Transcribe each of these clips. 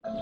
Hello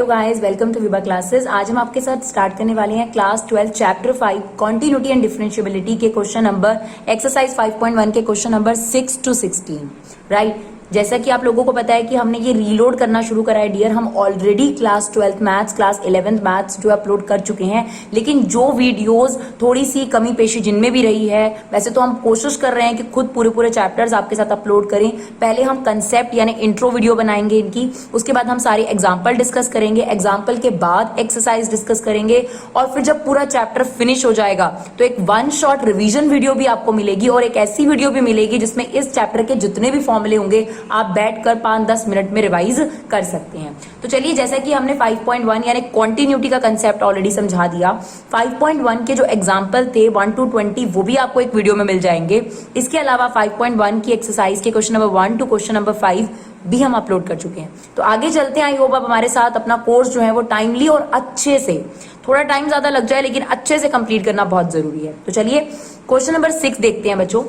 guys, welcome to Vibha classes. आज हम आपके साथ स्टार्ट करने वाले हैं class 12 chapter 5 continuity and differentiability के क्वेश्चन नंबर एक्सरसाइज 5.1 के क्वेश्चन नंबर 6 to 16 राइट। जैसा कि आप लोगों को पता है कि हमने ये रीलोड करना शुरू करा है डियर। हम already class 12 maths, class 11 maths जो अपलोड कर चुके हैं, लेकिन जो वीडियोस थोड़ी सी कमी पेशी जिनमें भी रही है, वैसे तो हम कोशिश कर रहे हैं कि खुद पूरे पूरे चैप्टर्स आपके साथ अपलोड करें। पहले हम कंसेप्ट यानी इंट्रो वीडियो बनाएंगे इनकी, उसके बाद हम सारे एग्जाम्पल डिस्कस करेंगे, एग्जाम्पल के बाद एक्सरसाइज डिस्कस करेंगे, और फिर जब पूरा चैप्टर फिनिश हो जाएगा तो एक वन शॉट रिवीजन वीडियो भी आपको मिलेगी, और एक ऐसी वीडियो भी मिलेगी जिसमें इस चैप्टर के जितने भी फॉर्मूले होंगे आप बैठकर 5-10 मिनट में रिवाइज कर सकते हैं। तो चलिए, जैसा कि हमने 5.1 यानी कॉन्टिन्यूटी का कंसेप्ट ऑलरेडी समझा दिया, 5.1 के जो एग्जाम्पल थे 1 to 20 वो भी आपको एक वीडियो में मिल जाएंगे। इसके अलावा 5.1 की एक्सरसाइज के question number 1 to question number 5 भी हम अपलोड कर चुके हैं। तो आगे चलते हैं। आई होप आप हमारे साथ अपना कोर्स जो है वो टाइमली और अच्छे से, थोड़ा टाइम ज्यादा लग जाए लेकिन अच्छे से कंप्लीट करना बहुत जरूरी है। तो चलिए क्वेश्चन नंबर 6 देखते हैं बच्चों।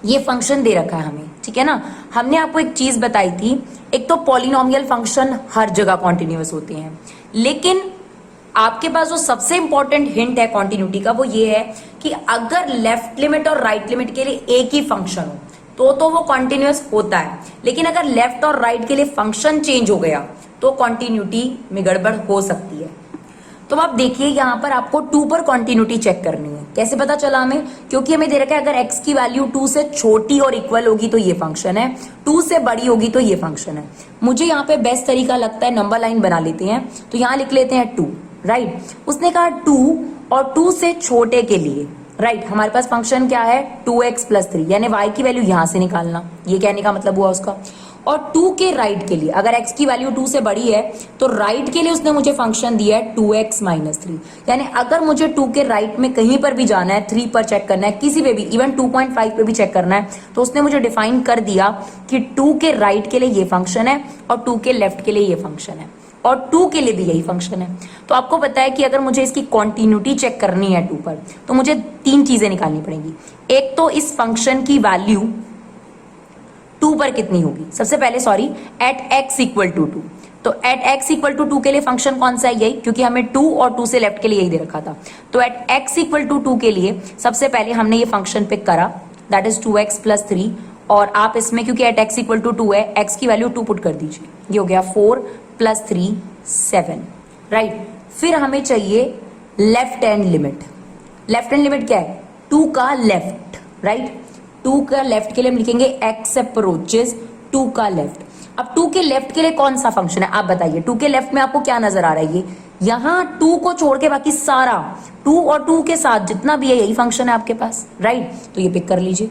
ये फंक्शन दे रखा है हमें, ठीक है ना। हमने आपको एक चीज बताई थी, एक तो पॉलिनोमियल फंक्शन हर जगह कॉन्टिन्यूअस होते हैं, लेकिन आपके पास जो सबसे इंपॉर्टेंट हिंट है कॉन्टिन्यूटी का वो ये है कि अगर लेफ्ट लिमिट और राइट लिमिट के लिए एक ही फंक्शन हो तो वो कॉन्टिन्यूअस होता है, लेकिन अगर लेफ्ट और राइट के लिए फंक्शन चेंज हो गया तो कॉन्टिन्यूटी में गड़बड़ हो सकती है। तो आप देखिए, यहां पर आपको 2 पर कॉन्टिन्यूटी चेक करनी है। कैसे पता चला हमें? क्योंकि हमें दे रखा है अगर x की वैल्यू 2 से छोटी और इक्वल होगी तो ये फंक्शन है, 2 से बड़ी होगी तो ये फंक्शन है। मुझे यहाँ पे बेस्ट तरीका लगता है नंबर लाइन बना लेते हैं, तो यहां लिख लेते हैं 2 राइट। उसने कहा 2 और 2 से छोटे के लिए राइट हमारे पास फंक्शन क्या है 2x + 3, यानी y की वैल्यू यहां से निकालना। ये कहने का मतलब हुआ उसका। और 2 के राइट के लिए, अगर x की वैल्यू 2 से बड़ी है तो राइट के लिए उसने मुझे फंक्शन दिया है 2x - 3, यानी अगर मुझे 2 के राइट में कहीं पर भी जाना है, 3 पर चेक करना है, किसी पे भी, इवन 2.5 पे भी चेक करना है, तो उसने मुझे डिफाइन कर दिया कि 2 के राइट के लिए ये फंक्शन है और 2 के लेफ्ट के लिए ये फंक्शन है, और 2 के लिए भी यही फंक्शन है। तो आपको पता है कि अगर मुझे इसकी कॉन्टिन्यूटी चेक करनी है 2 पर, तो मुझे 3 चीजें निकालनी पड़ेंगी। एक तो इस फंक्शन की वैल्यू 2 पर कितनी होगी, सबसे पहले एट x = 2। तो एट x = 2 के लिए फंक्शन कौन सा है? यही, क्योंकि हमें 2 और 2 से लेफ्ट के लिए यही दे रखा था। तो एट x = 2 के लिए सबसे पहले हमने ये फंक्शन पिक करा, दैट इज 2x + 3, और आप इसमें क्योंकि एट x = 2 है, x की वैल्यू 2 पुट कर दीजिए, ये हो गया 4 + 3 7 राइट। फिर हमें चाहिए left hand limit. Left hand limit क्या है? 2 का लेफ्ट राइट। 2 का लेफ्ट के लिए हम लिखेंगे x अप्रोचेस 2 का लेफ्ट। अब 2 के लेफ्ट के लिए कौन सा फंक्शन है आप बताइए? 2 के लेफ्ट में आपको क्या नजर आ रहा है? ये यहां 2 को छोड़ के बाकी सारा 2 और 2 के साथ जितना भी है यही फंक्शन है आपके पास राइट। तो ये पिक कर लीजिए।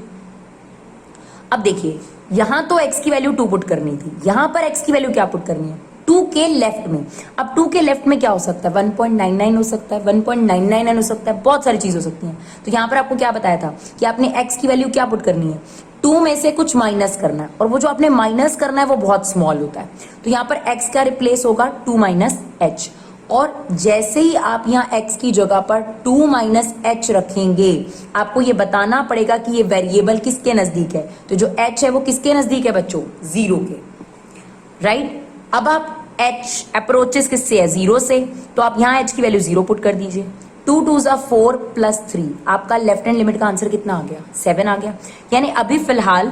अब देखिए, यहां तो x की वैल्यू 2 पुट करनी थी, यहां पर x की वैल्यू क्या पुट करनी है? 2 के लेफ्ट में। अब 2 के लेफ्ट में क्या हो सकता है? 1.99 हो सकता है, 1.999 हो सकता है, बहुत सारी चीज हो सकती हैं। तो यहां पर आपको क्या बताया था कि आपने x की वैल्यू क्या पुट करनी है? 2 में से कुछ माइनस करना है, और वो जो आपने माइनस करना है वो बहुत स्मॉल होता है। तो यहां पर x का रिप्लेस होगा 2 - h, और जैसे ही आप यहाँ x की जगह पर 2 - h रखेंगे, आपको ये बताना पड़ेगा कि ये वेरिएबल किसके नजदीक है। तो जो h है वो किसके नजदीक है बच्चों? 0 के राइट। अब आप h अप्रोचेस किससे है? 0 से, तो आप यहाँ h की वैल्यू 0 पुट कर दीजिए। 2 × 2 = 4 + 3, आपका लेफ्ट हैंड लिमिट का आंसर कितना आ गया? 7 आ गया। यानी अभी फिलहाल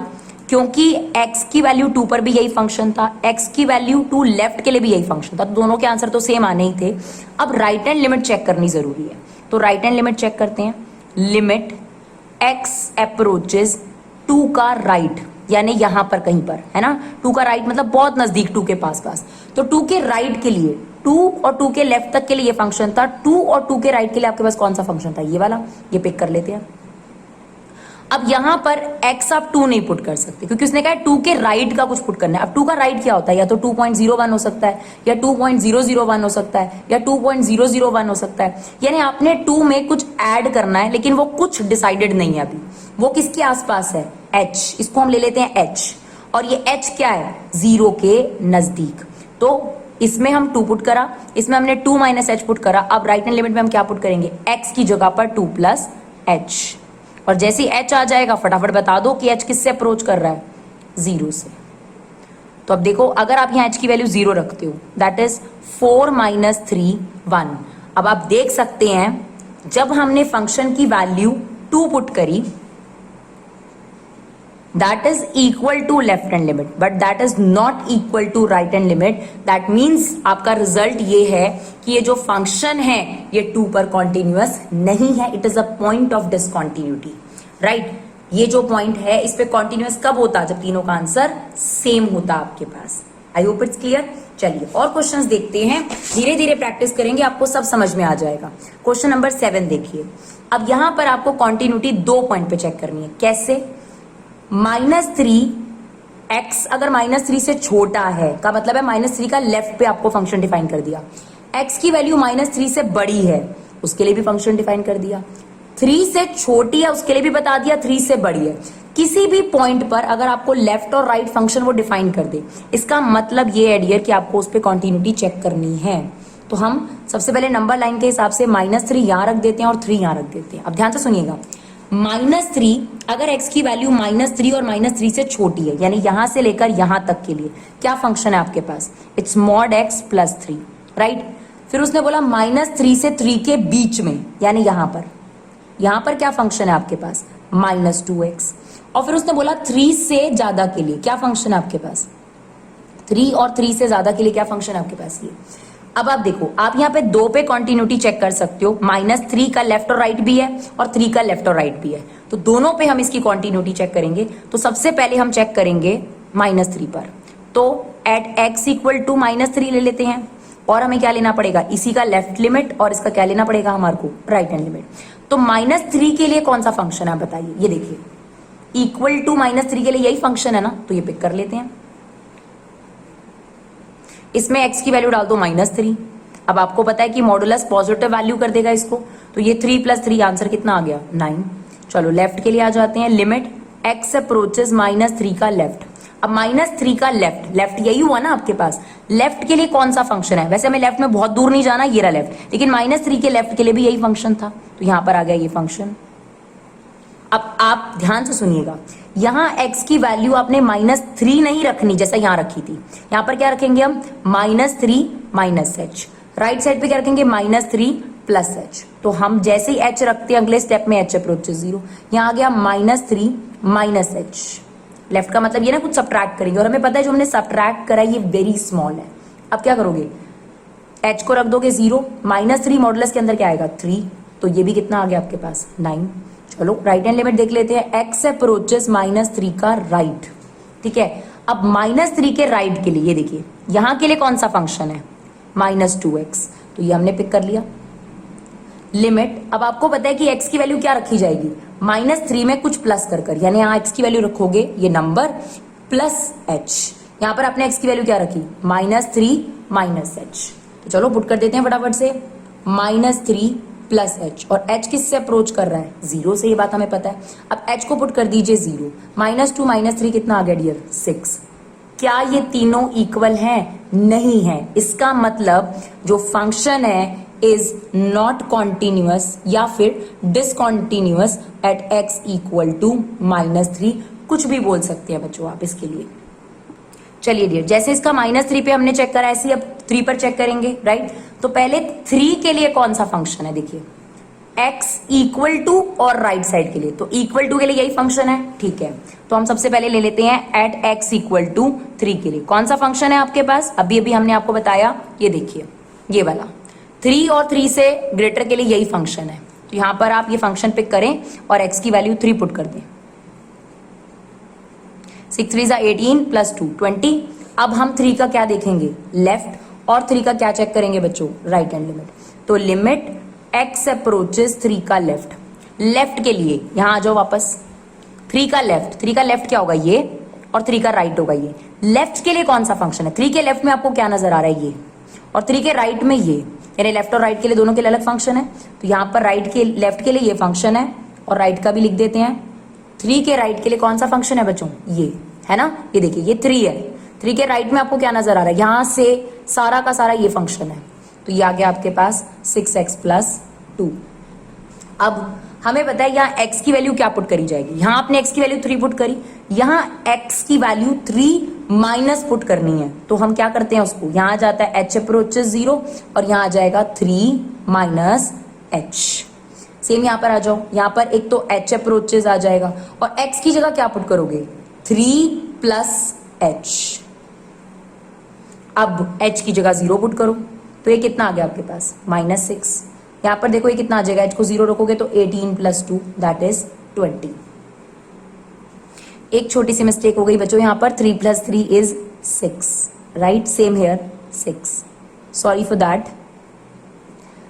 क्योंकि x की वैल्यू 2 पर भी यही फंक्शन था, x की वैल्यू 2 लेफ्ट के लिए भी यही फंक्शन था, तो दोनों के आंसर तो सेम आने ही थे। अब राइट हैंड लिमिट चेक करनी जरूरी है, तो राइट हैंड लिमिट चेक करते हैं। लिमिट x अप्रोचेस 2 का राइट, यानी यहां पर कहीं पर है ना, 2 का राइट मतलब बहुत नजदीक 2 के पास। तो 2 के राइट के लिए 2 और 2 के लेफ्ट तक के लिए ये फंक्शन था, 2 और 2 के राइट के लिए आपके पास कौन सा फंक्शन था? ये वाला। ये पिक कर लेते हैं। अब यहां पर x आप 2 नहीं पुट कर सकते, क्योंकि उसने कहा 2 के राइट का कुछ पुट करना है। अब 2 का राइट क्या होता है? या तो 2.01 हो सकता है, या 2.001 हो सकता है, या 2.001 हो सकता है। यानी आपने 2 में कुछ ऐड करना है, लेकिन वो कुछ डिसाइडेड नहीं है अभी। वो किसके आसपास है? h। इसको हम ले लेते हैं h, और ये h क्या है? 0 के नजदीक। तो इसमें हम 2 पुट करा, इसमें हमने 2 माइनस एच पुट करा। अब राइट हैंड लिमिट में हम क्या पुट करेंगे, x की जगह पर 2 प्लस एच, और जैसे ही h आ जाएगा फटाफट बता दो कि h किससे अप्रोच कर रहा है, 0 से। तो अब देखो अगर आप यहाँ h की वैल्यू 0 रखते हो दैट इज 4 माइनस 3 1। अब आप देख सकते हैं जब हमने फंक्शन की वैल्यू 2 पुट करी that is equal to left hand limit but that is not equal to right hand limit। that means आपका रिजल्ट ये है कि ये जो फंक्शन है ये 2 पर कॉन्टिन्यूअस नहीं है, it is a point of discontinuity, right. ये जो पॉइंट है इस पे कॉन्टिन्यूअस कब होता, जब तीनों का आंसर सेम होता आपके पास। I hope it's clear. चलिए और क्वेश्चंस देखते हैं, धीरे धीरे प्रैक्टिस करेंगे आपको सब समझ में आ जाएगा। क्वेश्चन नंबर 7 देखिए। अब यहां पर आपको कॉन्टिन्यूटी 2 पॉइंट पे चेक करनी है। कैसे, -3 x अगर -3 से छोटा है का मतलब है -3 का लेफ्ट पे आपको फंक्शन डिफाइन कर दिया। x की वैल्यू -3 से बड़ी है उसके लिए भी फंक्शन डिफाइन कर दिया। 3 से छोटी है उसके लिए भी बता दिया, 3 से बड़ी है। किसी भी पॉइंट पर अगर आपको लेफ्ट और राइट फंक्शन वो डिफाइन कर दे, इसका मतलब ये है डियर कि आपको उस पर कॉन्टिन्यूटी चेक करनी है। तो हम सबसे पहले नंबर लाइन के हिसाब से -3 यहां रख देते हैं और 3 यहां रख देते हैं। अब ध्यान से सुनिएगा, -3 अगर x की वैल्यू -3 और -3 से छोटी है, यानी यहां से लेकर यहां तक के लिए क्या फंक्शन है आपके पास, it's mod x plus 3, right. फिर उसने बोला -3 से 3 के बीच में, यानी यहां पर क्या फंक्शन है आपके पास, -2x। और फिर उसने बोला 3 से ज्यादा के लिए क्या फंक्शन है आपके पास, 3 और 3 से ज्यादा के लिए क्या फंक्शन है आपके पास, ये। अब आप देखो, आप यहाँ पे 2 पे कॉन्टिन्यूटी चेक कर सकते हो, -3 का लेफ्ट और राइट भी है और 3 का लेफ्ट और राइट भी है, तो दोनों पे हम इसकी कॉन्टिन्यूटी चेक करेंगे। तो सबसे पहले हम चेक करेंगे -3 पर, तो एट x इक्वल टू -3 ले लेते हैं, और हमें क्या लेना पड़ेगा, इसी का लेफ्ट लिमिट और इसका क्या लेना पड़ेगा हमारे को, राइट हैंड लिमिट। तो -3 के लिए कौन सा फंक्शन है बताइए, ये देखिए इक्वल टू -3 के लिए यही फंक्शन है ना, तो ये पिक कर लेते हैं। इसमें x की वैल्यू डाल दो -3। अब आपको पता है कि मॉडुलस पॉजिटिव वैल्यू कर देगा इसको, तो ये 3 + 3 आंसर कितना आ गया, 9। चलो लेफ्ट के लिए आ जाते हैं, लिमिट x अप्रोचेस -3 का लेफ्ट। अब -3 का लेफ्ट यही हुआ ना आपके पास, लेफ्ट के लिए कौन सा फंक्शन है, वैसे हमें लेफ्ट में बहुत दूर नहीं जाना, ये रहा लेफ्ट, लेकिन -3 के लेफ्ट के लिए भी यही फंक्शन था, तो यहां पर आ गया ये फंक्शन। अब आप ध्यान से सुनिएगा, यहां x की वैल्यू आपने -3 नहीं रखनी जैसा यहां रखी थी, यहां पर क्या रखेंगे हम -3 -h, राइट साइड पे क्या रखेंगे -3 प्लस h। तो हम जैसे ही h रखते हैं अगले स्टेप में h अप्रोचेस 0, यहां आ गया -3 -h। लेफ्ट का मतलब ये ना कुछ सब्ट्रैक्ट करेंगे, और हमें पता है जो हमने सब्ट्रैक्ट करा ये वेरी स्मॉल है। अब क्या करोगे, h को रख दोगे 0, -3 मॉडुलस के अंदर क्या आएगा 3, तो ये भी कितना आ गया आपके पास 9। चलो राइट हैंड लिमिट देख लेते हैं, x अप्रोचेस -3 का राइट, ठीक है। अब -3 के राइट के लिए ये देखिए यहां के लिए कौन सा फंक्शन है, -2x, तो ये हमने पिक कर लिया। लिमिट, अब आपको पता है कि x की वैल्यू क्या रखी जाएगी, -3 में कुछ प्लस कर, यानी यहां x की वैल्यू रखोगे ये नंबर प्लस h, यहां पर आपने x की वैल्यू क्या रखी -3 -h। तो चलो पुट कर देते हैं फटाफट से, -3 प्लस h, और h किससे अप्रोच कर रहा है 0 से, ये बात हमें पता है। अब h को पुट कर दीजिए 0, -2 -3 कितना आ गया डियर 6। क्या ये तीनों इक्वल हैं, नहीं है, इसका मतलब जो फंक्शन है इज नॉट कॉन्टिन्यूअस या फिर discontinuous at x equal to -3, कुछ भी बोल सकते हैं बच्चों आप इसके लिए। चलिए डियर, जैसे इसका -3 पे हमने चेक करा, ऐसे अब 3 पर चेक करेंगे, राइट। तो पहले 3 के लिए कौन सा फंक्शन है, देखिए x इक्वल टू और राइट साइड के लिए, तो इक्वल टू के लिए यही फंक्शन है, ठीक है। तो हम सबसे पहले ले लेते हैं एट x इक्वल टू 3 के लिए कौन सा फंक्शन है आपके पास, अभी हमने आपको बताया, ये देखिए ये वाला 3 और 3 से ग्रेटर के लिए यही फंक्शन है। तो यहां पर आप ये फंक्शन पिक करें और x की वैल्यू 3 पुट कर दें, 6 3 18 + 2 20। अब हम 3 का क्या देखेंगे, लेफ्ट, और 3 का क्या चेक करेंगे बच्चों, राइट हैंड लिमिट। तो लिमिट x अप्रोचेस 3 का लेफ्ट के लिए यहां आ जाओ वापस, 3 का लेफ्ट क्या होगा ये, और 3 का राइट होगा ये। लेफ्ट के लिए कौन सा फंक्शन है, 3 के लेफ्ट में आपको क्या नजर आ रहा है ये, और 3 के राइट में ये, यानी लेफ्ट और राइट के लिए दोनों के लिए अलग फंक्शन है। तो यहाँ पर लेफ्ट के लिए ये फंक्शन है, और राइट का भी लिख देते हैं। 3 के राइट के लिए कौन सा फंक्शन है बच्चों, ये है ना, ये देखिए ये 3 है। 3 के राइट में आपको क्या नजर आ रहा है, यहां से सारा का सारा ये फंक्शन है, तो ये आ गया आपके पास 6x प्लस 2। अब हमें पता है यहाँ x की वैल्यू क्या पुट करी जाएगी, यहाँ आपने x की वैल्यू 3 पुट करी, यहाँ x की वैल्यू 3 माइनस पुट करनी है, तो हम क्या करते हैं उसको, यहाँ आ जाता है h अप्रोचेस 0 और यहाँ आ जाएगा 3 माइनस h। सेम यहाँ पर आ जाओ, यहाँ पर एक तो h अप्रोचेस आ जाएगा और x की जगह क्या पुट करोगे, 3 प्लस h। अब h की जगह 0 पुट करो, तो ये कितना आ गया आपके पास, -6। यहाँ पर देखो ये कितना आ जाएगा, h को 0 रखोगे तो 18 प्लस 2 दैट इज 20। एक छोटी सी मिस्टेक हो गई बच्चों, यहाँ पर 3 plus 3 is 6, right, same here 6, sorry for that.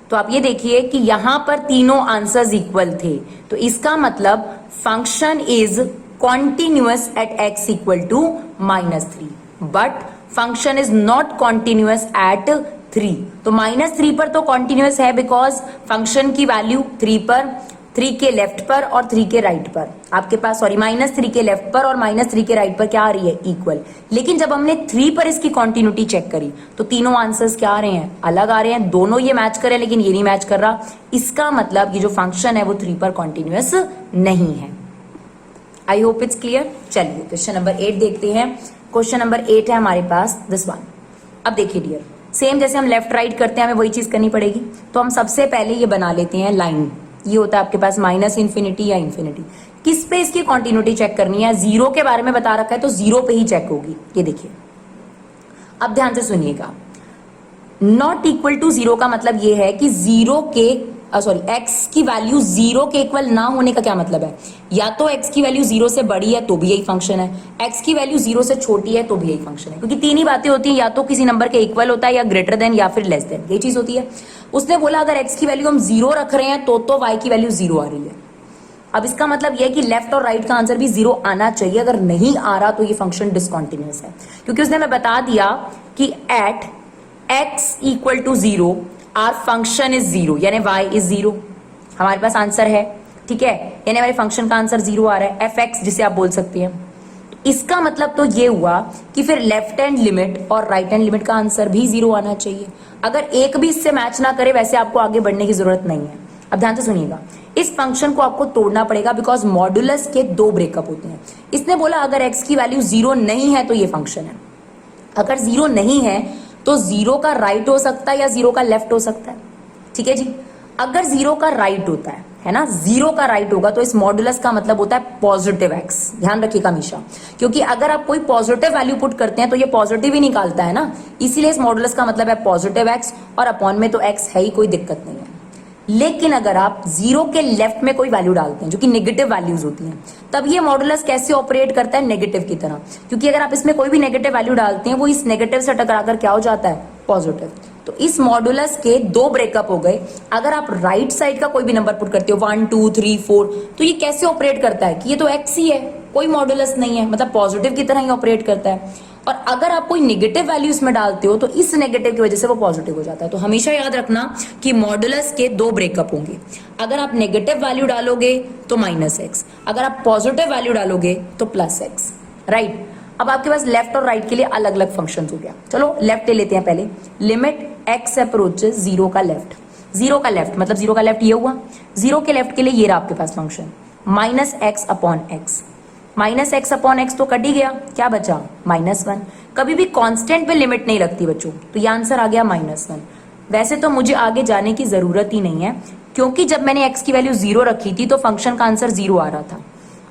तो आप ये देखिए कि यहां पर तीनों आंसर्स इक्वल थे, तो इसका मतलब function is continuous at x equal to -3, but function is not continuous at 3। तो -3 पर तो कॉन्टिन्यूअस है बिकॉज फंक्शन की वैल्यू 3 पर, 3 के लेफ्ट पर और 3 के राइट पर आपके पास, सॉरी -3 के लेफ्ट पर और -3 के राइट पर क्या आ रही है, इक्वल। लेकिन जब हमने 3 पर इसकी कॉन्टिन्यूटी चेक करी तो तीनों आंसर्स क्या आ रहे हैं, अलग आ रहे हैं, दोनों ये मैच कर रहे हैं लेकिन ये नहीं मैच कर रहा। इसका मतलब ये जो फंक्शन है वो 3 पर कॉन्टिन्यूअस नहीं है। आई होप इट्स क्लियर। चलिए क्वेश्चन नंबर 8 देखते हैं। क्वेश्चन नंबर 8 है हमारे पास दिस वन। अब देखिए डियर, सेम जैसे हम लेफ्ट राइट करते हैं हमें वही चीज करनी पड़ेगी। तो हम सबसे पहले ये बना लेते हैं लाइन, ये होता है आपके पास -इन्फिनिटी या इन्फिनिटी। किस पे इसकी कॉन्टिन्यूटी चेक करनी है, 0 के बारे में बता रखा है तो 0 पे ही चेक होगी। ये देखिए, अब ध्यान से सुनिएगा, नॉट इक्वल टू 0 का मतलब ये है कि 0 के x की वैल्यू 0 के इक्वल ना होने का क्या मतलब है, या तो x की वैल्यू 0 से बड़ी है तो भी यही फंक्शन है, x की वैल्यू 0 से छोटी है तो भी यही फंक्शन है, क्योंकि तीन ही बातें होती हैं, या तो किसी नंबर के इक्वल होता है या ग्रेटर देन या फिर लेस देन, ये चीज होती है। उसने बोला अगर x की वैल्यू हम 0 रख रहे हैं तो y की वैल्यू 0 आ रही है। अब इसका मतलब यह है कि लेफ्ट और राइट का आंसर भी 0 आना चाहिए, अगर नहीं आ रहा तो ये फंक्शन डिसकंटिन्यूअस है, क्योंकि उसने हमें बता दिया कि at x equal to 0 our function is 0, यानी y इज 0, हमारे पास आंसर है, ठीक है, यानी हमारे फंक्शन का आंसर 0 आ रहा है, fx जिसे आप बोल सकती हैं। तो इसका मतलब तो ये हुआ कि फिर लेफ्ट हैंड लिमिट और राइट हैंड लिमिट का आंसर भी 0 आना चाहिए। अगर एक भी इससे मैच ना करे वैसे आपको आगे बढ़ने की जरूरत नहीं है। अब ध्यान से सुनिएगा, इस फंक्शन को आपको तोड़ना पड़ेगा बिकॉज मॉड्यूलस के 2 ब्रेकअप होते हैं। इसने बोला अगर x की वैल्यू 0 नहीं है तो ये फंक्शन है, अगर 0 नहीं है तो 0 का राइट हो सकता है या 0 का लेफ्ट हो सकता है, ठीक है जी। अगर 0 का राइट होता है ना, 0 का राइट होगा तो इस मॉड्यूलस का मतलब होता है पॉजिटिव x, ध्यान रखिएगा हमेशा, क्योंकि अगर आप कोई पॉजिटिव वैल्यू पुट करते हैं तो ये पॉजिटिव ही निकालता है ना, इसीलिए इस मॉड्यूलस का मतलब है पॉजिटिव x और अपॉन में तो x है ही, कोई दिक्कत नहीं है। लेकिन अगर आप 0 के लेफ्ट में कोई वैल्यू डालते हैं जो कि नेगेटिव वैल्यूज होती हैं, तब ये मॉडुलस कैसे ऑपरेट करता है, नेगेटिव की तरह, क्योंकि अगर आप इसमें कोई भी नेगेटिव वैल्यू डालते हैं वो इस नेगेटिव से टकराकर क्या हो जाता है, पॉजिटिव। तो इस मॉडुलस के 2 ब्रेकअप हो गए। अगर आप राइट साइड का कोई भी नंबर पुट करते हो 1 2 3 4, तो ये कैसे ऑपरेट करता है कि ये तो x ही है, कोई मॉडुलस नहीं है, मतलब पॉजिटिव की तरह ही ऑपरेट करता है। और अगर आप कोई नेगेटिव वैल्यू इसमें डालते हो तो इस नेगेटिव की वजह से वो पॉजिटिव हो जाता है। तो हमेशा याद रखना कि मॉडुलस के 2 ब्रेकअप होंगे। अगर आप नेगेटिव वैल्यू डालोगे तो -x, अगर आप पॉजिटिव वैल्यू डालोगे तो +x, राइट। अब आपके पास लेफ्ट और राइट के लिए अलग अलग फंक्शंस हो गया। चलो लेफ्ट ले लेते हैं पहले, लिमिट x अप्रोचेस 0 का लेफ्ट, 0 का लेफ्ट मतलब 0 का लेफ्ट ये हुआ, 0 के लेफ्ट के लिए ये रहा आपके पास function -x upon x, -x upon x तो कट ही गया, क्या बचा -1। कभी भी कांस्टेंट पे लिमिट नहीं लगती बच्चों, तो ये आंसर आ गया -1। वैसे तो मुझे आगे जाने की जरूरत ही नहीं है, क्योंकि जब मैंने x की वैल्यू 0 रखी थी तो फंक्शन का आंसर 0 आ रहा था।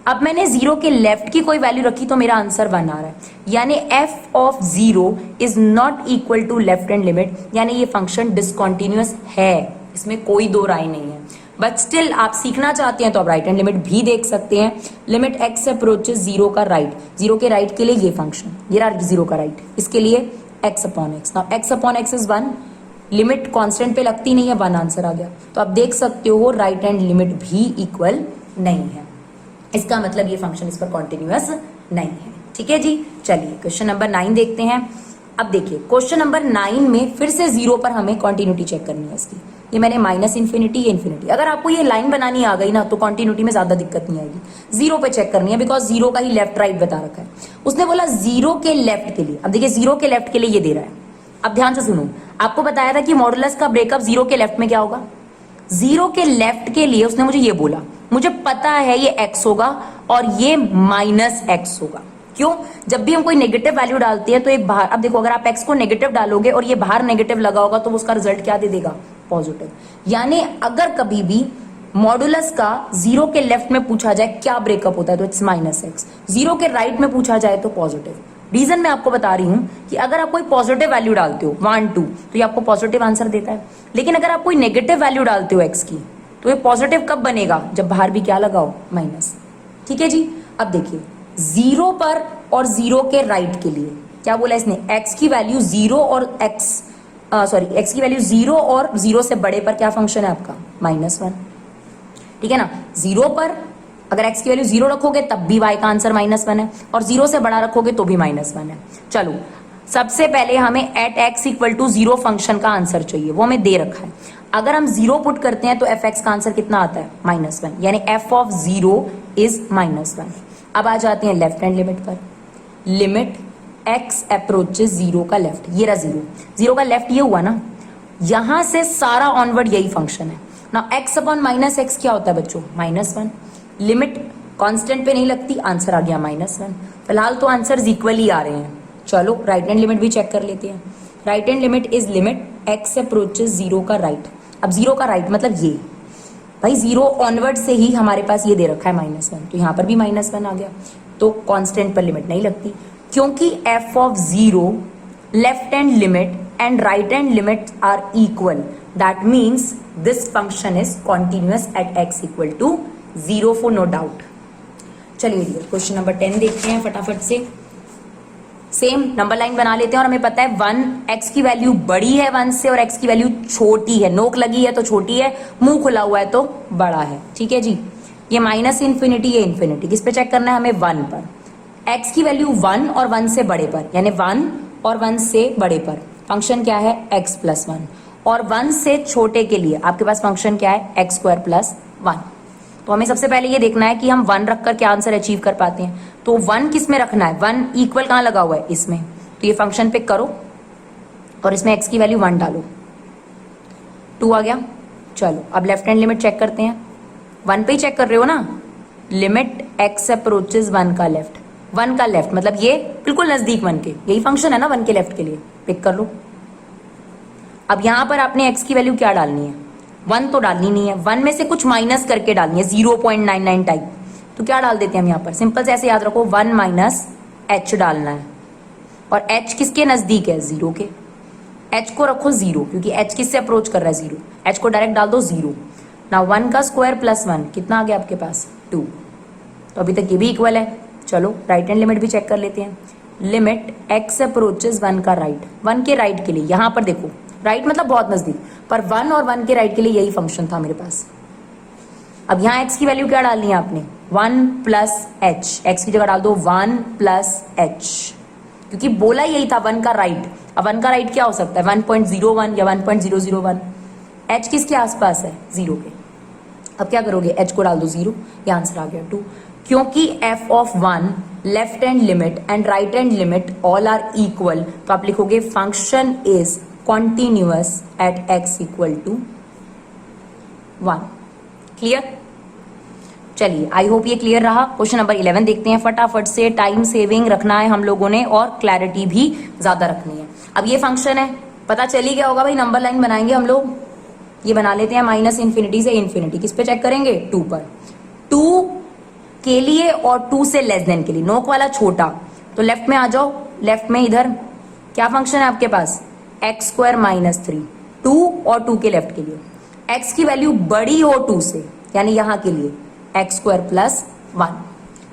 अब मैंने 0 के लेफ्ट की कोई वैल्यू रखी तो मेरा आंसर 1 आ रहा है, यानी f of 0 is not equal to left hand limit, यानी ये फंक्शन डिसकंटिन्यूअस है, इसमें कोई 2 राय नहीं है। बट स्टिल आप सीखना चाहते हैं तो आप राइट हैंड लिमिट भी देख सकते हैं। लिमिट x अप्रोचेस 0 का राइट, 0 के राइट के लिए ये फंक्शन, ये रहा 0 का राइट, इसके लिए x upon x। Now x upon x is 1, limit constant पे लगती नहीं है, 1 आंसर आ गया। तो आप देख सकते हो राइट हैंड लिमिट भी इक्वल नहीं है, इसका मतलब ये फंक्शन इस पर कॉन्टिन्यूअस नहीं है, ठीक है जी। चलिए क्वेश्चन नंबर 9 देखते हैं। अब देखिए क्वेश्चन नंबर 9 में फिर से 0 पर हमें कॉन्टिन्यूटी चेक करनी है इसकी। ये मैंने -इन्फिनिटी या इन्फिनिटी, अगर आपको ये लाइन बनानी आ गई ना तो कॉन्टिन्यूटी में ज्यादा दिक्कत नहीं आएगी। 0 पे चेक करनी है बिकॉज 0 का ही लेफ्ट राइट बता रखा है। उसने बोला 0 के लेफ्ट के लिए, अब देखिए 0 के लेफ्ट के लिए ये दे रहा है, अब ध्यान से सुनो, आपको बताया था कि मॉडुलस का ब्रेकअप जीरो के लेफ्ट में क्या होगा। जीरो के लेफ्ट के लिए उसने मुझे ये बोला, मुझे पता है ये x होगा और ये माइनस x होगा। क्यों? जब भी हम कोई नेगेटिव वैल्यू डालते हैं तो एक बाहर, अब देखो अगर आप x को नेगेटिव डालोगे और ये बाहर नेगेटिव लगा होगा तो उसका रिजल्ट क्या दे देगा, पॉजिटिव। यानी अगर कभी भी मॉडुलस का जीरो के लेफ्ट में पूछा जाए क्या ब्रेकअप होता है तो इट्स माइनस x, जीरो के राइट में पूछा जाए तो पॉजिटिव। रीजन मैं आपको बता रही हूं कि अगर आप कोई पॉजिटिव वैल्यू डालते हो 1 2 तो ये आपको पॉजिटिव आंसर देता है, लेकिन अगर आप कोई नेगेटिव वैल्यू डालते हो x की तो ये पॉजिटिव कब बनेगा, जब बाहर भी क्या लगाओ, माइनस। ठीक है जी। अब देखिए जीरो पर और जीरो के राइट के लिए क्या बोला इसने, x की वैल्यू जीरो और x की वैल्यू जीरो और जीरो से बड़े पर क्या फंक्शन है आपका, -1। ठीक है ना। जीरो पर अगर x की वैल्यू जीरो रखोगे तब भी y का आंसर -1 है, और जीरो से बड़ा रखोगे तो भी -1 है। चलो सबसे पहले हमें at x equal to zero function का आंसर चाहिए, वो हमें दे रखा है। अगर हम जीरो पुट करते हैं तो f(x) का आंसर कितना आता है, -1, यानी f ऑफ जीरो इज -1। अब आ जाते हैं लेफ्ट हैंड लिमिट पर। लिमिट x अप्रोचेस जीरो का लेफ्ट, ये रहा जीरो, जीरो का लेफ्ट ये हुआ ना, यहां से सारा ऑनवर्ड यही फंक्शन है ना। x अपॉन माइनस एक्स क्या होता है बच्चों, -1। लिमिट कांस्टेंट पे नहीं लगती, आंसर आ गया -1। फिलहाल तो आंसर इक्वली आ रहे हैं। चलो राइट हैंड लिमिट भी चेक कर लेते हैं। Right hand limit is limit x approaches zero का राइट। अब जीरो का राइट मतलब ये भाई, जीरो ऑनवर्ड से ही हमारे पास ये दे रखा है -1, तो यहाँ पर भी -1 आ गया, तो कांस्टेंट पर लिमिट नहीं लगती, क्योंकि f of zero left hand limit and right hand limit are equal, that means this function is continuous at x equal to 0 for no doubt. चलिए क्वेश्चन नंबर 10 देखते हैं फटाफट से। सेम नंबर लाइन बना लेते हैं, और हमें पता है 1 x की वैल्यू बड़ी है 1 से और x की वैल्यू छोटी है, नोक लगी है तो छोटी है, मुंह खुला हुआ है तो बड़ा है। ठीक है जी। ये -∞, ये इन्फिनिटी, किस पे चेक करना है हमें, 1 पर। x की वैल्यू 1 और 1 से बड़े पर, यानी 1 और 1 से बड़े पर फंक्शन क्या है, x + 1, और 1 से छोटे के लिए आपके पास फंक्शन क्या है, x² + 1। तो हमें सबसे पहले ये देखना है कि हम 1 रखकर क्या आंसर अचीव कर पाते हैं। तो 1 किस में रखना है, 1 इक्वल कहाँ लगा हुआ है, इसमें। तो ये फंक्शन पिक करो और इसमें x की वैल्यू 1 डालो, 2 आ गया। चलो अब लेफ्ट हैंड लिमिट चेक करते हैं। 1 पे ही चेक कर रहे हो ना, लिमिट x अप्रोचेस 1 का लेफ्ट, 1 का लेफ्ट मतलब ये बिल्कुल नजदीक 1 के, यही फंक्शन है ना 1 के लेफ्ट के लिए, पिक कर लो। अब यहां पर आपने x की वैल्यू क्या डालनी है, 1 तो डालनी नहीं है, 1 में से कुछ माइनस करके डालनी है, 0.99 टाइप। तो क्या डाल देते हैं हम यहाँ पर, सिंपल से ऐसे याद रखो, 1 - h डालना है, और h किसके नजदीक है, 0 के। h को रखो 0, क्योंकि h किससे अप्रोच कर रहा है, 0। h को डायरेक्ट डाल दो 0। ना 1 का स्क्वायर + 1 कितना आ गया आपके पास, 2। तो अभी तक ये भी इक्वल है। चलो राइट हैंड लिमिट भी चेक कर लेते हैं। लिमिट x अप्रोचेस 1 का राइट, 1 के राइट के लिए, यहां पर देखो राइट मतलब बहुत नजदीक, पर 1 और 1 के राइट के लिए यही फंक्शन था मेरे पास। अब यहाँ x की वैल्यू क्या डालनी है आपने, 1 + h, x की जगह डाल दो 1 + h, क्योंकि बोला यही था 1 का राइट। अब 1 का राइट क्या हो सकता है, 1.01 या 1.001, h किसके आसपास है, 0 के। अब क्या करोगे, h को डाल दो 0, ये आंसर आ गया 2। क्योंकि f of 1 left hand limit and right hand limit all are equal, तो आप लिखोगे function is continuous at x equal to 1। Clear. चलिए आई होप ये क्लियर रहा। क्वेश्चन नंबर 11 देखते हैं फटाफट से। टाइम सेविंग रखना है हम लोगों ने और क्लैरिटी भी ज्यादा रखनी है। अब ये फंक्शन है, पता चल ही गया होगा भाई, नंबर लाइन बनाएंगे हम लोग। ये बना लेते हैं -∞ से इन्फिनिटी, किस पे चेक करेंगे, 2 पर। 2 के लिए और 2 से लेस देन के लिए, नोक वाला छोटा, तो लेफ्ट में आ जाओ। लेफ्ट में इधर क्या फंक्शन है आपके पास, x² - 3, 2 और 2 के लेफ्ट के लिए। x की वैल्यू बड़ी हो 2 से, यानी यहां के लिए x² + 1,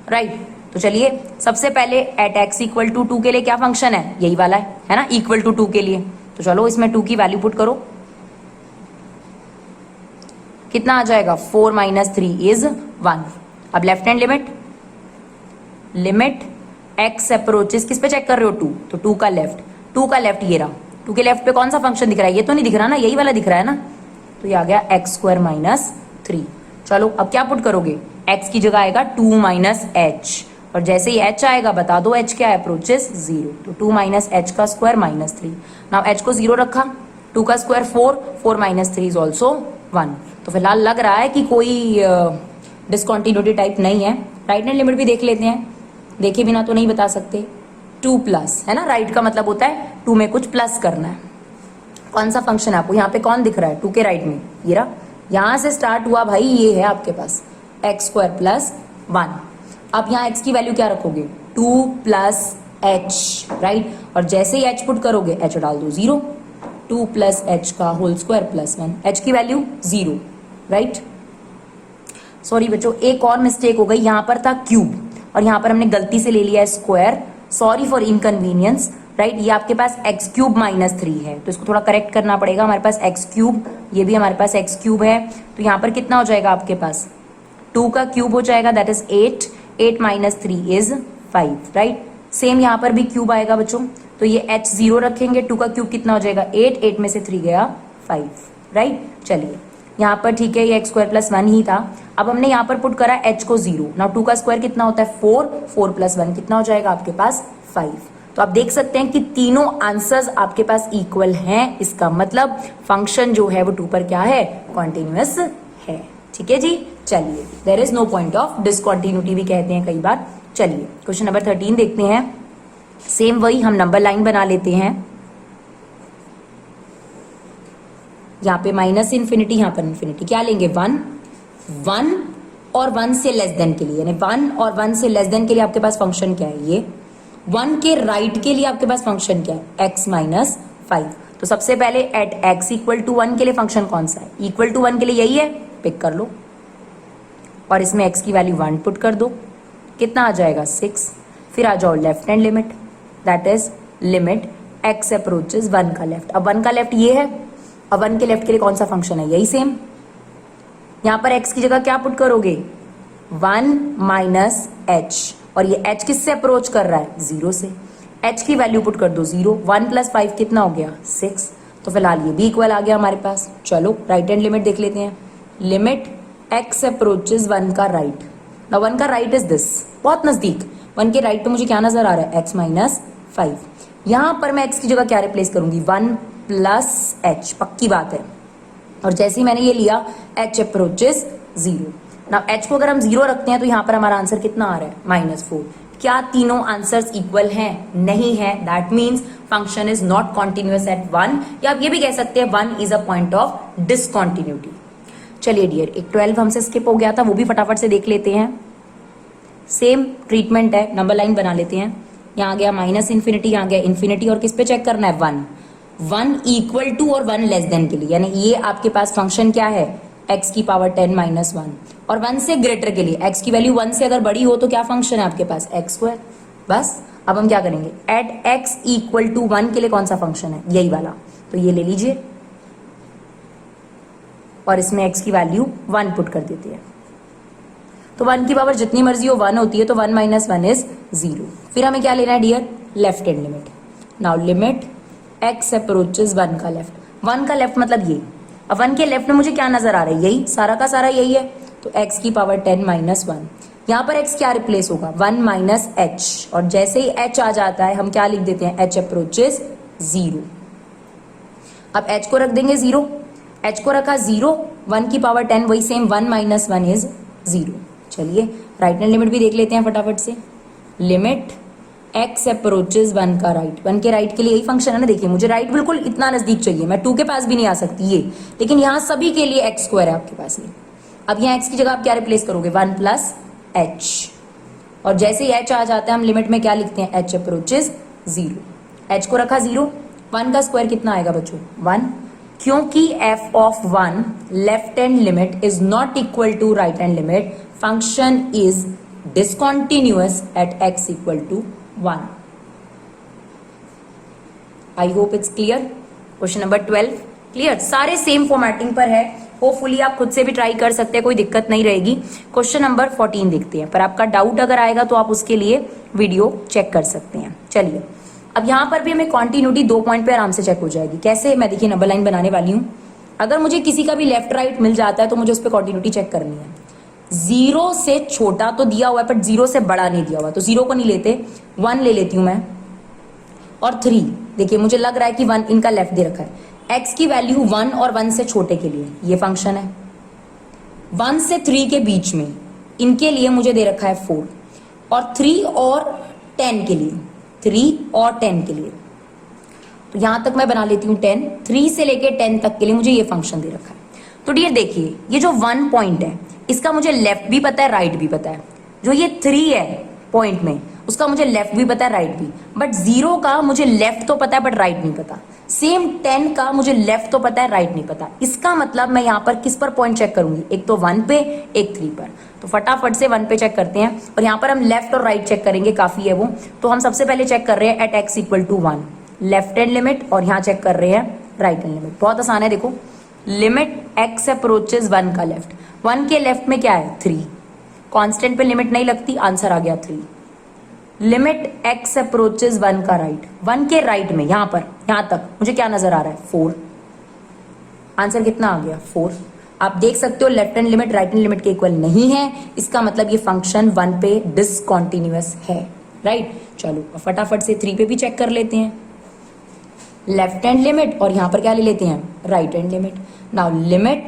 राइट। तो चलिए सबसे पहले एट x इक्वल टू 2 के लिए क्या फंक्शन है, यही वाला है ना, इक्वल टू 2 के लिए। तो चलो इसमें 2 की वैल्यू पुट करो, कितना आ जाएगा, 4 - 3 इज 1। अब left hand limit, limit x approaches किस पे चेक कर रहे हो, 2, तो 2 का लेफ्ट, 2 का लेफ्ट ये रहा। 2 के लेफ्ट पे कौन सा फंक्शन दिख रहा है, ये तो नहीं दिख रहा ना, यही वाला दिख रहा है ना, तो ये आ गया x² - 3। चलो अब क्या पुट करोगे, x की जगह आएगा 2 - h, और जैसे ही h आएगा बता दो h क्या है, अप्रोचेस 0, तो 2 माइनस एच का स्क्वायर माइनस 3। नाउ h को 0 रखा, 2 का स्क्वायर 4, 4 माइनस 3 इज ऑल्सो 1। तो फिलहाल लग रहा है कि कोई डिसकॉन्टिन्यूटी टाइप नहीं है। राइट हैंड लिमिट भी देख लेते हैं, देखे बिना तो नहीं बता सकते। 2 प्लस है ना, राइट का मतलब होता है 2 में कुछ प्लस करना है। कौन सा फंक्शन है आपको यहाँ पे कौन दिख रहा है 2 के राइट में, ये रहा, यहाँ से स्टार्ट हुआ भाई, ये है आपके पास एक्स स्क्वायर प्लस 1। अब यहाँ x की वैल्यू क्या रखोगे, 2 प्लस एच, राइट, और जैसे ही h पुट करोगे h डाल दो 0, 2 प्लस एच का होल स्क्वायर प्लस 1, h की वैल्यू 0, राइट। सॉरी बच्चों, एक और मिस्टेक हो गई, यहाँ पर था क्यूब और यहाँ पर हमने गलती से ले लिया है square, sorry for inconvenience, right. ये आपके पास एक्स क्यूब माइनस 3 है, तो इसको थोड़ा करेक्ट करना पड़ेगा। हमारे पास एक्स क्यूब, ये भी हमारे पास एक्स क्यूब है, तो यहाँ पर कितना हो जाएगा आपके पास, 2 का क्यूब हो जाएगा, that is 8, 8 minus 3 is 5, right. Same यहाँ पर भी क्यूब आएगा बच्चों, तो ये h 0 रखेंगे, 2 का क्यूब कितना हो जाएगा 8, 8 में से 3 गया 5, राइट। चलिए यहाँ पर ठीक है, ये एक्स स्क्वायर प्लस 1 ही था। अब हमने यहाँ पर पुट करा h को 0, नाउ 2 का स्क्वायर कितना होता है 4, 4 प्लस 1 कितना हो जाएगा आपके पास 5। तो आप देख सकते हैं कि तीनों आंसर्स आपके पास इक्वल हैं, इसका मतलब फंक्शन जो है वो 2 पर क्या है, कॉन्टिन्यूअस है, ठीक है जी। चलिए, there is no point of discontinuity भी कहते हैं कई बार। चलिए क्वेश्चन नंबर 13 देखते हैं। सेम वही हम नंबर लाइन बना लेते हैं, यहाँ पे माइनस इन्फिनिटी, यहाँ पर इन्फिनिटी, क्या लेंगे 1, 1 और 1 से लेस देन के लिए, यानी 1 और 1 से लेस देन के लिए आपके पास फंक्शन क्या है, ये 1 के राइट के लिए आपके पास फंक्शन क्या है, x माइनस 5। तो सबसे पहले एट x इक्वल टू 1 के लिए फंक्शन कौन सा है, इक्वल टू 1 के लिए यही है, पिक कर लो और इसमें x की वैल्यू 1 पुट कर दो, कितना आ जाएगा 6। फिर आ जाओ left hand limit, that is limit x approaches 1 का लेफ्ट। अब 1 का लेफ्ट ये है, अब 1 के लेफ्ट के लिए कौन सा फंक्शन है, यही सेम। यहाँ पर x की जगह क्या पुट करोगे, 1 माइनस एच, और ये h किससे अप्रोच कर रहा है, 0 से, h की वैल्यू पुट कर दो 0, 1 प्लस 5 कितना हो गया 6। तो फिलहाल ये भी इक्वल आ गया हमारे पास। चलो राइट हैंड लिमिट देख लेते हैं, लिमिट x अप्रोचेस 1 का राइट। नाउ 1 का राइट इज दिस, बहुत नजदीक, 1 के राइट पे मुझे क्या नजर आ रहा है, x माइनस 5। यहाँ पर मैं x की जगह क्या रिप्लेस करूंगी, 1 प्लस h, पक्की बात है। और जैसे ही मैंने ये लिया h अप्रोचेस 0, नाउ h को अगर हम 0 रखते हैं तो यहाँ पर हमारा आंसर कितना आ रहा है, -4। क्या तीनों आंसर्स इक्वल हैं, नहीं है, that means function is not continuous at 1, या आप ये भी कह सकते हैं 1 is a point of discontinuity. चलिए डियर, एक 12 हमसे स्किप हो गया था, वो भी फटाफट से देख लेते हैं। सेम ट्रीटमेंट है, नंबर लाइन बना लेते हैं। यहाँ गया माइनस इन्फिनिटी, यहाँ गया इन्फिनिटी, और किस पे चेक करना है, 1, 1 इक्वल टू और 1 लेस देन के लिए, यानी ये आपके पास फंक्शन क्या है, x की पावर 10 माइनस 1, और 1 से ग्रेटर के लिए x की वैल्यू 1 से अगर बड़ी हो तो क्या फंक्शन है आपके पास, x स्क्वायर। बस अब हम क्या करेंगे, एट x इक्वल टू 1 के लिए कौन सा फंक्शन है, यही वाला, तो ये ले लीजिए और इसमें x की वैल्यू 1 पुट कर देते हैं। तो 1 की पावर जितनी मर्जी हो 1 होती है, तो 1 माइनस 1 इज 0। फिर हमें क्या लेना है dear, left hand limit. Now limit x approaches 1 का लेफ्ट, 1 का लेफ्ट मतलब ये, अब 1 के लेफ्ट में मुझे क्या नजर आ रहा है, यही सारा का सारा यही है, तो x की पावर 10 माइनस 1, यहाँ पर x क्या रिप्लेस होगा, 1 माइनस एच, और जैसे ही h आ जाता है हम क्या लिख देते हैं, h अप्रोचेस 0। अब h को रख देंगे 0, h को रखा 0, 1 की पावर 10 वही सेम, 1 माइनस 1 इज 0। चलिए राइट हैंड लिमिट भी देख लेते हैं फटाफट से, लिमिट x अप्रोचेस 1 का राइट, 1 के राइट के लिए यही फंक्शन है ना। देखिए मुझे राइट बिल्कुल इतना नजदीक चाहिए, मैं 2 के पास भी नहीं आ सकती ये, लेकिन यहाँ सभी के लिए x स्क्वायर है आपके पास ये। अब यहाँ x की जगह आप क्या रिप्लेस करोगे, 1 प्लस एच, और जैसे ही h आ जाता है हम लिमिट में क्या लिखते हैं, h अप्रोचेस 0, h को रखा 0, 1 का स्क्वायर कितना आएगा बच्चों, 1, क्योंकि f of 1 left hand limit is not equal to right hand limit, function is discontinuous at x equal to 1। I hope it's clear. Question number 12 clear, सारे सेम फॉर्मेटिंग पर है, होपफुली आप खुद से भी ट्राई कर सकते हैं, कोई दिक्कत नहीं रहेगी। क्वेश्चन नंबर 14 देखते हैं, पर आपका डाउट अगर आएगा तो आप उसके लिए वीडियो चेक कर सकते हैं। चलिए अब यहाँ पर भी हमें कॉन्टिन्यूटी 2 पॉइंट पे आराम से चेक हो जाएगी। कैसे, मैं देखिए नंबर लाइन बनाने वाली हूँ, अगर मुझे किसी का भी लेफ्ट राइट मिल जाता है तो मुझे उस पर कॉन्टिन्यूटी चेक करनी है। जीरो से छोटा तो दिया हुआ है बट जीरो से बड़ा नहीं दिया हुआ, तो जीरो को नहीं लेते, 1 ले लेती हूं मैं। और 3, देखिए मुझे लग रहा है कि 1 इनका लेफ्ट दे रखा है। x की वैल्यू 1 और 1 से छोटे के लिए ये फंक्शन है, 1 से 3 के बीच में इनके लिए मुझे दे रखा है 4, और 3 और 10 के लिए, 3 और 10 के लिए, तो यहां तक मैं बना लेती हूं 10, 3 से लेके 10 तक के लिए मुझे ये फंक्शन दे रखा है। तो डियर देखिए ये जो 1 पॉइंट है इसका मुझे लेफ्ट भी पता है, राइट भी पता है। जो ये 3 है पॉइंट में उसका मुझे लेफ्ट भी पता है, राइट भी, बट 0 का मुझे लेफ्ट तो पता है बट राइट नहीं पता। सेम 10 का मुझे लेफ्ट तो पता है, राइट नहीं पता। इसका मतलब मैं यहाँ पर किस पर पॉइंट चेक करूंगी, एक तो 1 पे, एक 3 पर। तो फटाफट से 1 पे चेक करते हैं, और यहाँ पर हम लेफ्ट और राइट चेक करेंगे, काफी है वो। तो हम सबसे पहले चेक कर रहे हैं at x equal to 1 left hand limit, और यहाँ चेक कर रहे हैं राइट हैंड लिमिट। बहुत आसान है, देखो लिमिट x अप्रोचेस 1 का लेफ्ट, 1 के लेफ्ट में क्या है 3, कांस्टेंट पे लिमिट नहीं लगती, आंसर आ गया 3। लिमिट x अप्रोचेस 1 का राइट, 1 के राइट में यहां पर यहां तक मुझे क्या नजर आ रहा है 4, आंसर कितना आ गया 4। आप देख सकते हो left hand limit right hand limit के इक्वल नहीं है, इसका मतलब ये फंक्शन 1 पे डिसकंटिन्यूअस है, राइट। चलो फटाफट से 3 पे भी चेक कर लेते हैं, लेफ्ट हैंड लिमिट और यहां पर क्या ले लेते हैं right hand limit. Now limit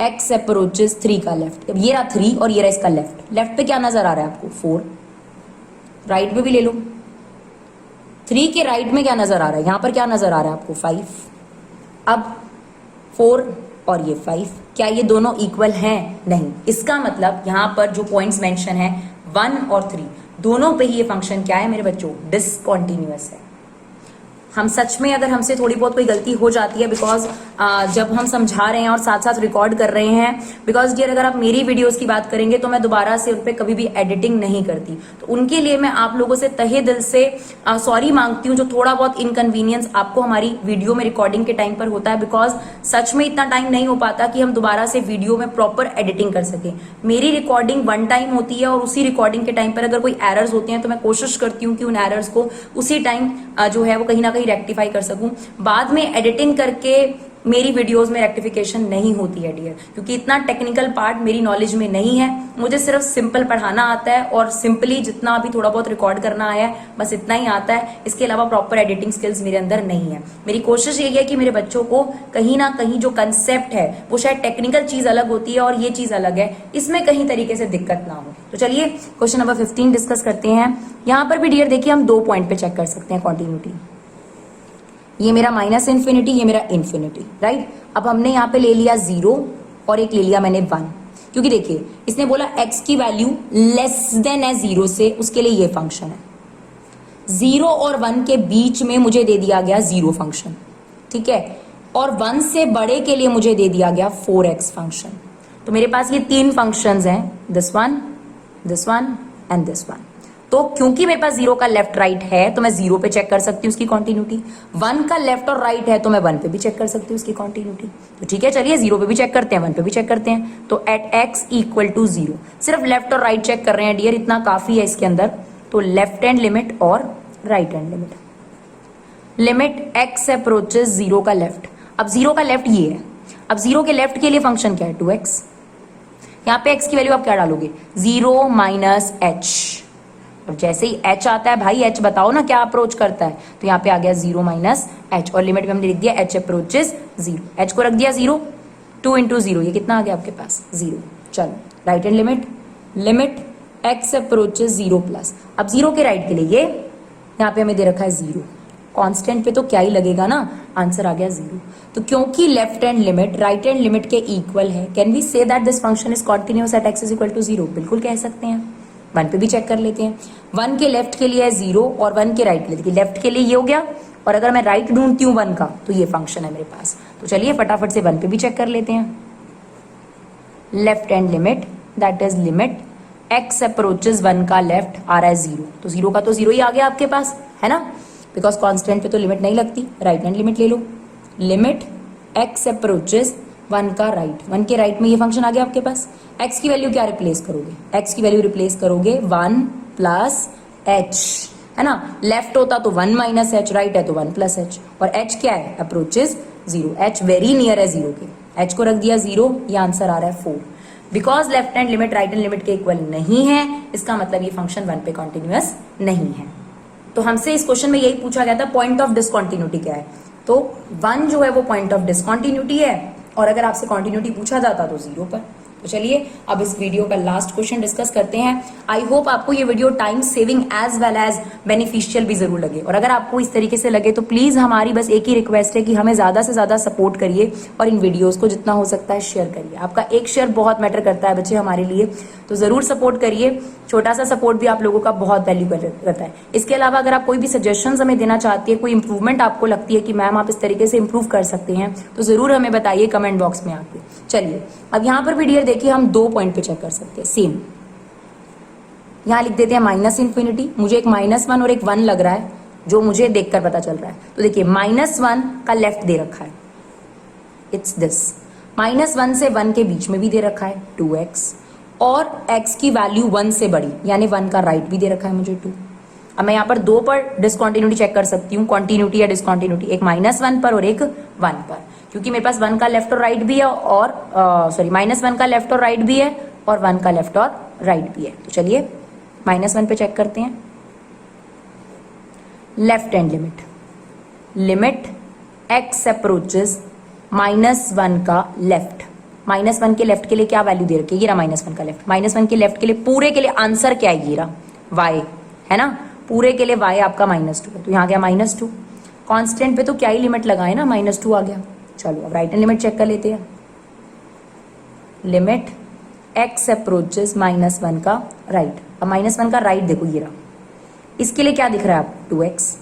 x approaches 3 का लेफ्ट, अब ये रहा 3 और ये रहा इसका लेफ्ट, लेफ्ट पे क्या नजर आ रहा है आपको 4, राइट पे भी ले लो, 3 के राइट में क्या नजर आ रहा है, यहां पर क्या नजर आ रहा है आपको 5। अब 4 और ये 5, क्या ये दोनों इक्वल हैं, नहीं। इसका मतलब यहां पर जो पॉइंट्स मेंशन है 1 और 3 दोनों पे ही ये फंक्शन क्या है मेरे बच्चों, डिसकंटिन्यूअस है। हम सच में अगर हमसे थोड़ी बहुत कोई गलती हो जाती है, बिकॉज जब हम समझा रहे हैं और साथ साथ रिकॉर्ड कर रहे हैं, बिकॉज डियर अगर आप मेरी वीडियोस की बात करेंगे तो मैं दोबारा से उन पर कभी भी एडिटिंग नहीं करती, तो उनके लिए मैं आप लोगों से तहे दिल से सॉरी मांगती हूँ जो थोड़ा बहुत इनकन्वीनियंस आपको हमारी वीडियो में रिकॉर्डिंग के टाइम पर होता है, बिकॉज सच में इतना टाइम नहीं हो पाता कि हम दोबारा से वीडियो में प्रॉपर एडिटिंग कर सके। मेरी रिकॉर्डिंग 1 टाइम होती है, और उसी रिकॉर्डिंग के टाइम पर अगर कोई एरर्स होते हैं तो मैं कोशिश करती हूँ कि उन एरर्स को उसी टाइम जो है वो कहीं ना कहीं रेक्टिफाई कर सकूं। बाद में एडिटिंग करके मेरी वीडियोस में रेक्टिफिकेशन नहीं होती है डियर, क्योंकि इतना टेक्निकल पार्ट मेरी नॉलेज में नहीं है। मुझे सिर्फ सिंपल पढ़ाना आता है और सिंपली जितना अभी थोड़ा बहुत रिकॉर्ड करना आया है बस इतना ही आता है, इसके अलावा प्रॉपर एडिटिंग स्किल्स मेरे अंदर नहीं है। मेरी कोशिश यही है कि मेरे बच्चों को कहीं ना कहीं जो कंसेप्ट है वो शायद टेक्निकल चीज अलग होती है और ये चीज अलग है, इसमें कहीं तरीके से दिक्कत ना हो। तो चलिए क्वेश्चन नंबर 15 डिस्कस करते हैं। यहाँ पर भी डियर देखिए हम 2 पॉइंट पे चेक कर सकते हैं कॉन्टिन्यूटी, ये मेरा माइनस इन्फिनिटी, ये मेरा इन्फिनिटी, राइट। अब हमने यहाँ पे ले लिया 0 और एक ले लिया मैंने 1, क्योंकि देखिए इसने बोला x की वैल्यू लेस देन है 0 से, उसके लिए ये फंक्शन है। 0 और 1 के बीच में मुझे दे दिया गया 0 फंक्शन, ठीक है, और 1 से बड़े के लिए मुझे दे दिया गया 4x फंक्शन। तो मेरे पास ये 3 फंक्शंस हैं, this one and this one. तो क्योंकि मेरे पास 0 का लेफ्ट राइट है तो मैं 0 पे चेक कर सकती हूँ उसकी कॉन्टिन्यूटी, 1 का लेफ्ट और राइट है तो मैं 1 पे भी चेक कर सकती हूँ उसकी कॉन्टिन्यूटी। तो ठीक है चलिए 0 पे भी चेक करते हैं, 1 पे भी चेक करते हैं। तो एट x इक्वल टू 0 सिर्फ लेफ्ट और राइट चेक कर रहे हैं डियर, इतना काफी है इसके अंदर। तो लेफ्ट हैंड लिमिट और right hand limit, limit x approaches 0 का लेफ्ट। अब 0 का लेफ्ट ये है, अब 0 के लेफ्ट के लिए फंक्शन क्या है 2x। यहाँ पे x की वैल्यू आप क्या डालोगे 0 माइनस h। अब जैसे ही h आता है भाई h बताओ ना क्या अप्रोच करता है, तो यहाँ पे आ गया 0 माइनस h, और लिमिट में हमने लिख दिया h अप्रोचेस 0, h को रख दिया 0, 2 इंटू 0 ये कितना आ गया आपके पास 0। चलो right hand limit, limit x approaches 0 plus, अब 0 के राइट के लिए ये यहाँ पे हमें दे रखा है 0, कांस्टेंट पे तो क्या ही लगेगा ना, आंसर आ गया 0। तो क्योंकि left hand limit right hand limit के इक्वल है, can we say that this function is continuous at x is equal to 0, बिल्कुल कह सकते हैं। 1 पे भी चेक कर लेते हैं, 1 के लेफ्ट के लिए है 0 और 1 के राइट के लिए, लेफ्ट के लिए ये हो गया, और अगर मैं राइट ढूंढती हूँ 1 का तो ये फंक्शन है मेरे पास। तो चलिए फटाफट से 1 पे भी चेक कर लेते हैं, left hand limit that is limit x approaches 1 का लेफ्ट आ रहा है 0, तो 0 का तो 0 ही आ गया आपके पास है ना, बिकॉज कांस्टेंट पे तो लिमिट नहीं लगती। राइट हैंड लिमिट ले लो, लिमिट x अप्रोचेस 1 का राइट, 1 के राइट में ये फंक्शन आ गया आपके पास। x की वैल्यू क्या रिप्लेस करोगे, x की वैल्यू रिप्लेस करोगे 1 प्लस h, है ना। लेफ्ट होता तो 1 माइनस h, राइट है तो 1 प्लस h, और h क्या है अप्रोचेस 0, h वेरी नियर है 0 के, h को रख दिया 0, ये आंसर आ रहा है 4। Because left hand limit right hand limit के इक्वल नहीं है, इसका मतलब ये फंक्शन 1 पे कॉन्टिन्यूअस नहीं है। तो हमसे इस क्वेश्चन में यही पूछा गया था पॉइंट ऑफ डिसकॉन्टिन्यूटी क्या है, तो 1 जो है वो पॉइंट ऑफ डिसकॉन्टिन्यूटी है, और अगर आपसे कॉन्टिन्यूटी पूछा जाता तो 0 पर। तो चलिए अब इस वीडियो का लास्ट क्वेश्चन डिस्कस करते हैं। आई होप आपको ये video time saving as well as beneficial भी जरूर लगे, और अगर आपको इस तरीके से लगे तो प्लीज हमारी बस एक ही रिक्वेस्ट है कि हमें ज्यादा से ज्यादा सपोर्ट करिए और इन वीडियोस को जितना हो सकता है शेयर करिए। आपका एक शेयर बहुत मैटर करता है बच्चे हमारे लिए, तो जरूर सपोर्ट करिए। छोटा सा सपोर्ट भी आप लोगों का बहुत वैल्यू करता है। इसके अलावा अगर आप कोई भी सजेशंस हमें देना चाहती है, कोई इंप्रूवमेंट आपको लगती है कि मैम आप इस तरीके से इंप्रूव कर सकते हैं, तो जरूर हमें बताइए कमेंट बॉक्स में आके। चलिए अब यहाँ पर भी डियर देखिए हम 2 पॉइंट पे चेक कर सकते हैं। सेम यहाँ लिख देते हैं -∞। मुझे एक -1 और एक 1 लग रहा है जो मुझे देखकर पता चल रहा है। तो देखिए -1 का लेफ्ट दे रखा है, इट्स दिस। -1 से 1 के बीच में भी दे रखा है 2x, और x की वैल्यू 1 से बड़ी यानी 1 का राइट भी दे रखा है मुझे 2। अब मैं यहाँ पर 2 पर डिसकॉन्टिन्यूटी चेक कर सकती हूँ, कॉन्टिन्यूटी या डिसकॉन्टिन्यूटी, एक -1 पर और एक 1 पर, क्योंकि मेरे पास 1 का लेफ्ट और राइट भी है, और सॉरी -1 का लेफ्ट और राइट भी है और 1 का लेफ्ट और राइट भी है। तो चलिए -1 पे चेक करते हैं। Left hand limit x approaches -1 का लेफ्ट। -1 के लेफ्ट के लिए क्या वैल्यू दे रखी है, ये रहा -1 का लेफ्ट। -1 के लेफ्ट के लिए पूरे के लिए आंसर क्या है, ये रहा y, है ना, पूरे के लिए y आपका -2 है, तो यहाँ गया -2। कांस्टेंट पे तो क्या ही लिमिट लगाए ना, -2 आ गया। चलो अब राइट हैंड लिमिट चेक कर लेते हैं। लिमिट x अप्रोचेस -1 का राइट। अब -1 का राइट देखो ये रहा, इसके लिए क्या दिख रहा है आप 2x।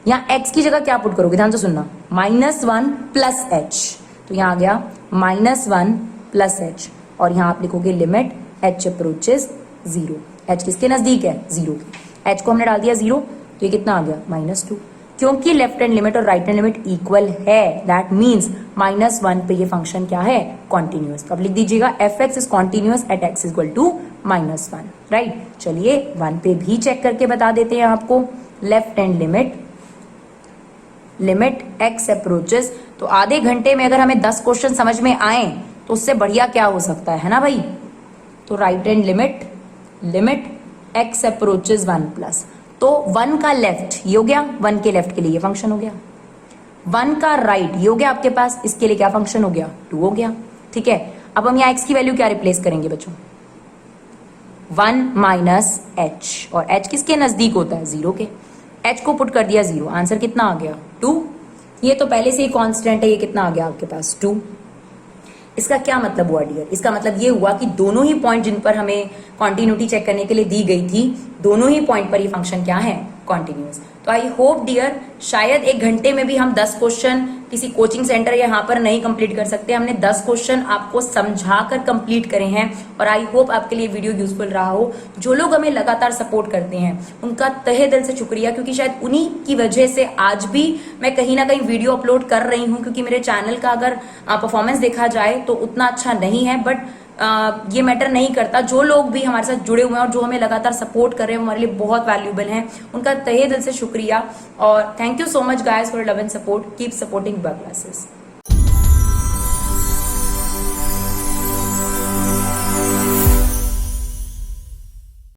यहाँ x की जगह क्या पुट करोगे, ध्यान से सुनना, -1 प्लस h, तो यहाँ आ गया -1 प्लस h, और यहाँ आप लिखोगे लिमिट h अप्रोचेस 0। h किसके नजदीक है, 0 के। h को हमने डाल दिया 0, तो ये कितना आ गया -2। क्योंकि लेफ्ट हैंड लिमिट और राइट हैंड लिमिट इक्वल है, दैट मीन्स -1 पे ये फंक्शन क्या है, कॉन्टिन्यूअस। तो अब लिख दीजिएगा f(x) is continuous at x equal to -1, right. चलिए 1 पे भी चेक करके बता देते हैं आपको। Left hand limit x approaches, तो आधे घंटे में अगर हमें 10 क्वेश्चन समझ में आए तो उससे बढ़िया क्या हो सकता है ना भाई। तो right hand limit x approaches 1+, तो 1 का लेफ्ट ये हो गया, 1 के लेफ्ट के लिए ये फंक्शन हो गया, 1 का राइट ये हो गया आपके पास, इसके लिए क्या फंक्शन हो गया, 2 हो गया। ठीक है, अब हम यहाँ x की वैल्यू क्या रिप्लेस करेंगे बच्चों, 1 माइनस h, और h किसके नजदीक होता है, 0 के। h को पुट कर दिया 0, आंसर कितना आ गया, 2। ये तो पहले से ही कांस्टेंट है, ये कितना आ गया आपके पास, 2। इसका क्या मतलब हुआ डियर, इसका मतलब ये हुआ कि दोनों ही पॉइंट जिन पर हमें कॉन्टिन्यूटी चेक करने के लिए दी गई थी, दोनों ही पॉइंट पर ये फंक्शन क्या है, कॉन्टिन्यूअस। तो आई होप डियर शायद 1 घंटे में भी हम 10 क्वेश्चन किसी कोचिंग सेंटर या यहाँ पर नहीं कंप्लीट कर सकते, हमने 10 क्वेश्चन आपको समझाकर कंप्लीट करे हैं, और आई होप आपके लिए वीडियो यूजफुल रहा हो। जो लोग हमें लगातार सपोर्ट करते हैं उनका तहे दिल से शुक्रिया, क्योंकि शायद उन्हीं की वजह से आज भी मैं कहीं ना कहीं वीडियो अपलोड कर रही हूँ, क्योंकि मेरे चैनल का अगर परफॉर्मेंस देखा जाए तो उतना अच्छा नहीं है, बट ये मैटर नहीं करता। जो लोग भी हमारे साथ जुड़े हुए हैं और जो हमें लगातार सपोर्ट कर रहे हैं हमारे लिए बहुत वैल्यूएबल हैं, उनका तहे दिल से शुक्रिया, और thank you so much guys for love and support. Keep supporting Vibha classes.